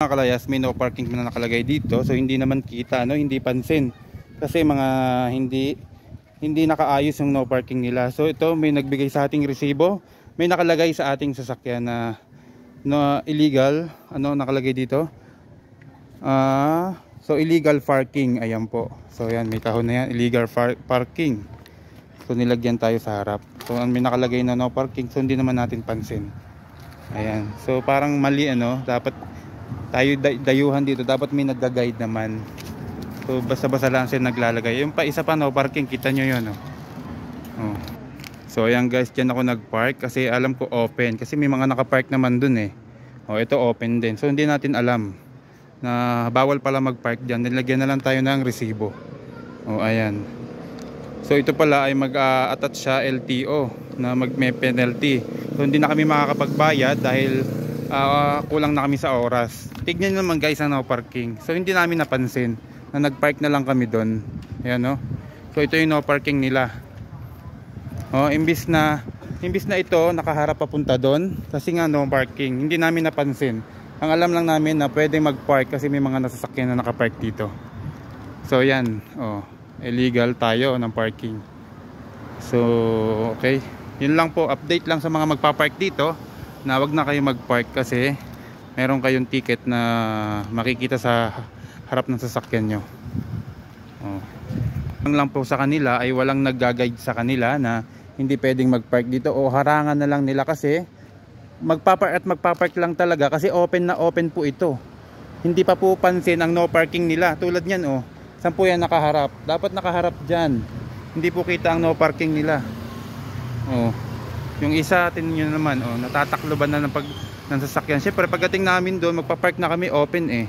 Mga kalayas, may no parking na nakalagay dito. So hindi naman kita, no, hindi pansin. Kasi mga hindi nakaayos yung no parking nila. So ito, may nagbigay sa ating resibo. May nakalagay sa ating sasakyan na illegal. Ano nakalagay dito? So illegal parking, ayan po. So yan, may kahon na yan, illegal parking. So nilagyan tayo sa harap. So may nakalagay na no parking, so hindi naman natin pansin. Ayan. So parang mali, ano, dapat tayo dayuhan dito, dapat may nagga-guide naman. So basta-basta lang sila naglalagay. Yung pa isa pa no parking, kita nyo yun, oh. Oh. So ayan guys, dyan ako nagpark kasi alam ko open, kasi may mga nakapark naman dun eh. Oh, ito open din. So hindi natin alam na bawal pala magpark dyan. Nilagyan na lang tayo ng resibo. Oh, ayan. So ito pala ay mag-attach siya LTO na may penalty. So hindi na kami makakapagbayad dahil kulang na kami sa oras. Tignan nyo naman guys ang no parking. So hindi namin napansin na nagpark na lang kami doon. Ayan, no. So ito yung no parking nila. Oh, imbis na ito nakaharap papunta doon kasi nga no parking. Hindi namin napansin. Ang alam lang namin na pwede mag-park kasi may mga nasasakyan na nakapark dito. So yan, oh, illegal tayo ng parking. So okay, yun lang po, update lang sa mga magpa-park dito na wag na kayo mag-park kasi meron kayong ticket na makikita sa harap ng sasakyan nyo. Oh. Ang lang po sa kanila ay walang nag-guide sa kanila na hindi pwedeng mag-park dito o harangan na lang nila kasi magpapark lang talaga kasi open na open po ito. Hindi pa po pansin ang no parking nila. Tulad niyan, oh. Saan po yan nakaharap? Dapat nakaharap dyan. Hindi po kita ang no parking nila. Oh. Yung isa, tingnan nyo naman, oh, natatakloban na ng sasakyan. Siyempre pagdating namin doon, magpapark na kami, open eh.